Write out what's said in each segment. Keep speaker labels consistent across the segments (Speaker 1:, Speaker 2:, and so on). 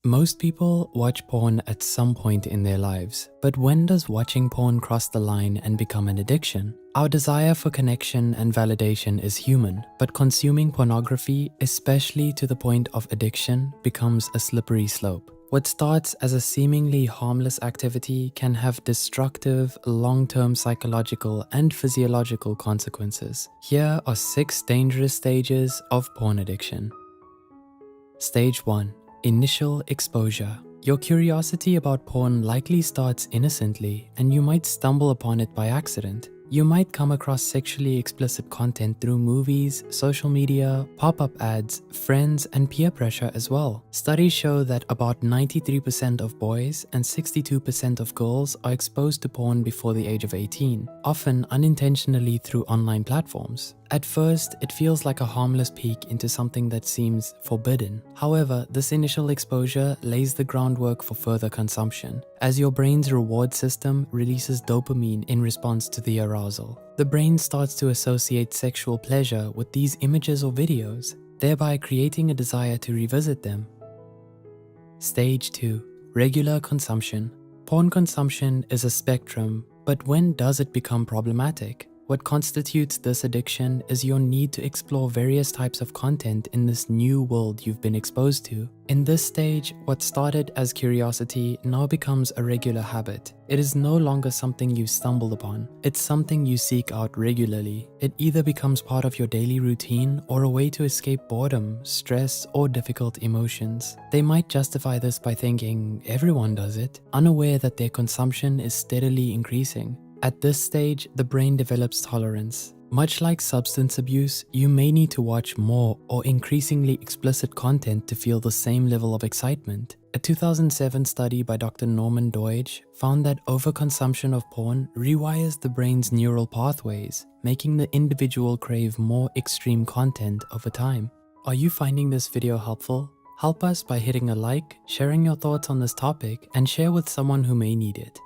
Speaker 1: Most people watch porn at some point in their lives, but when does watching porn cross the line and become an addiction? Our desire for connection and validation is human, but consuming pornography, especially to the point of addiction, becomes a slippery slope. What starts as a seemingly harmless activity can have destructive, long-term psychological and physiological consequences. Here are 6 dangerous stages of porn addiction. Stage 1. Initial exposure. Your curiosity about porn likely starts innocently, and you might stumble upon it by accident. You might come across sexually explicit content through movies, social media, pop-up ads, friends, and peer pressure as well. Studies show that about 93% of boys and 62% of girls are exposed to porn before the age of 18, often unintentionally through online platforms. At first, it feels like a harmless peek into something that seems forbidden. However, this initial exposure lays the groundwork for further consumption, as your brain's reward system releases dopamine in response to the arousal. The brain starts to associate sexual pleasure with these images or videos, thereby creating a desire to revisit them. Stage 2. Regular consumption. Porn consumption is a spectrum, but when does it become problematic? What constitutes this addiction is your need to explore various types of content in this new world you've been exposed to. In this stage, what started as curiosity now becomes a regular habit. It is no longer something you stumbled upon. It's something you seek out regularly. It either becomes part of your daily routine or a way to escape boredom, stress, or difficult emotions. They might justify this by thinking everyone does it, unaware that their consumption is steadily increasing. At this stage, the brain develops tolerance. Much like substance abuse, you may need to watch more or increasingly explicit content to feel the same level of excitement. A 2007 study by Dr. Norman Doidge found that overconsumption of porn rewires the brain's neural pathways, making the individual crave more extreme content over time. Are you finding this video helpful? Help us by hitting a like, sharing your thoughts on this topic, and share with someone who may need it.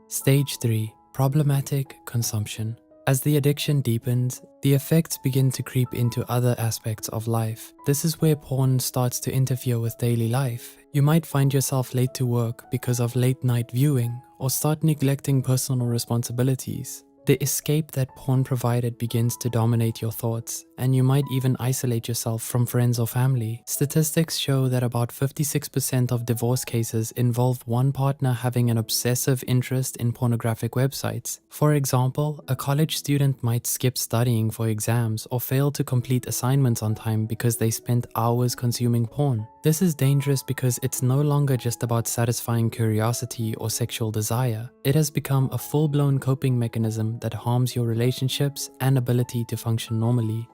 Speaker 1: Stage 3. Problematic consumption. As the addiction deepens, the effects begin to creep into other aspects of life. This is where porn starts to interfere with daily life. You might find yourself late to work because of late night viewing, or start neglecting personal responsibilities. The escape that porn provided begins to dominate your thoughts, and you might even isolate yourself from friends or family. Statistics show that about 56% of divorce cases involve one partner having an obsessive interest in pornographic websites. For example, a college student might skip studying for exams or fail to complete assignments on time because they spent hours consuming porn. This is dangerous because it's no longer just about satisfying curiosity or sexual desire. It has become a full-blown coping mechanism that harms your relationships and ability to function normally.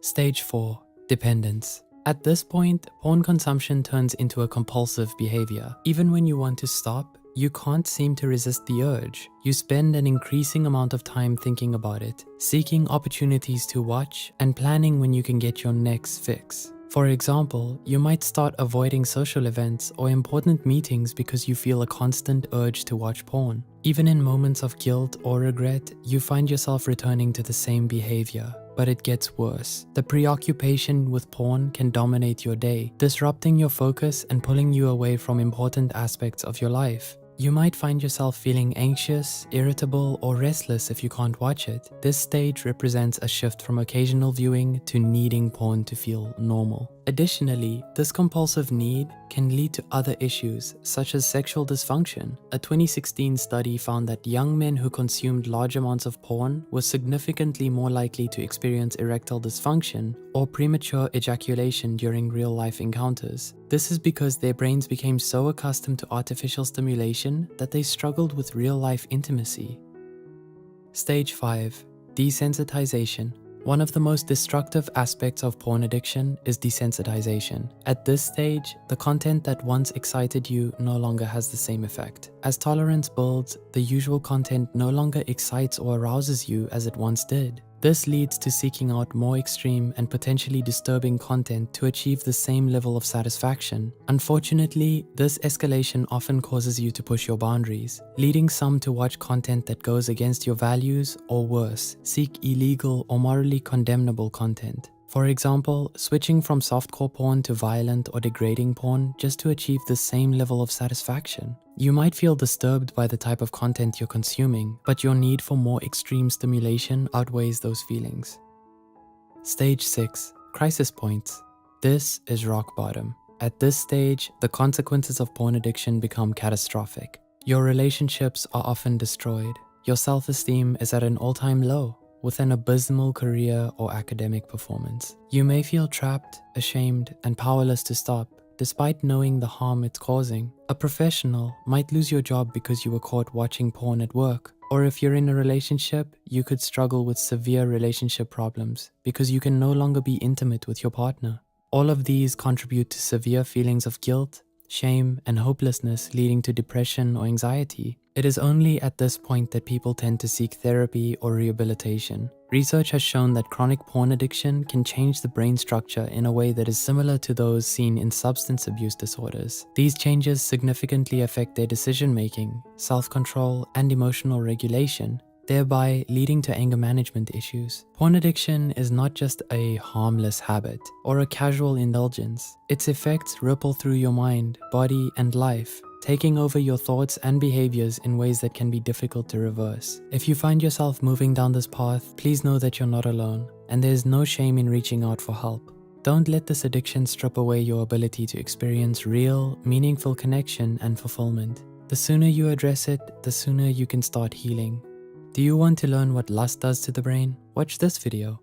Speaker 1: Stage 4. Dependence. At this point, porn consumption turns into a compulsive behavior. Even when you want to stop, you can't seem to resist the urge. You spend an increasing amount of time thinking about it, seeking opportunities to watch, and planning when you can get your next fix. For example, you might start avoiding social events or important meetings because you feel a constant urge to watch porn. Even in moments of guilt or regret, you find yourself returning to the same behavior. But it gets worse. The preoccupation with porn can dominate your day, disrupting your focus and pulling you away from important aspects of your life. You might find yourself feeling anxious, irritable, or restless if you can't watch it. This stage represents a shift from occasional viewing to needing porn to feel normal. Additionally, this compulsive need can lead to other issues, such as sexual dysfunction. A 2016 study found that young men who consumed large amounts of porn were significantly more likely to experience erectile dysfunction or premature ejaculation during real-life encounters. This is because their brains became so accustomed to artificial stimulation that they struggled with real-life intimacy. Stage 5. Desensitization. One of the most destructive aspects of porn addiction is desensitization. At this stage, the content that once excited you no longer has the same effect. As tolerance builds, the usual content no longer excites or arouses you as it once did. This leads to seeking out more extreme and potentially disturbing content to achieve the same level of satisfaction. Unfortunately, this escalation often causes you to push your boundaries, leading some to watch content that goes against your values or worse, seek illegal or morally condemnable content. For example, switching from softcore porn to violent or degrading porn just to achieve the same level of satisfaction. You might feel disturbed by the type of content you're consuming, but your need for more extreme stimulation outweighs those feelings. Stage 6. Crisis points. This is rock bottom. At this stage, the consequences of porn addiction become catastrophic. Your relationships are often destroyed. Your self-esteem is at an all-time low, with an abysmal career or academic performance. You may feel trapped, ashamed, and powerless to stop, despite knowing the harm it's causing. A professional might lose your job because you were caught watching porn at work. Or if you're in a relationship, you could struggle with severe relationship problems because you can no longer be intimate with your partner. All of these contribute to severe feelings of guilt, shame, and hopelessness, leading to depression or anxiety. It is only at this point that people tend to seek therapy or rehabilitation. Research has shown that chronic porn addiction can change the brain structure in a way that is similar to those seen in substance abuse disorders. These changes significantly affect their decision-making, self-control, and emotional regulation, thereby leading to anger management issues. Porn addiction is not just a harmless habit or a casual indulgence. Its effects ripple through your mind, body, and life, taking over your thoughts and behaviors in ways that can be difficult to reverse. If you find yourself moving down this path, please know that you're not alone, and there's no shame in reaching out for help. Don't let this addiction strip away your ability to experience real, meaningful connection and fulfillment. The sooner you address it, the sooner you can start healing. Do you want to learn what lust does to the brain? Watch this video.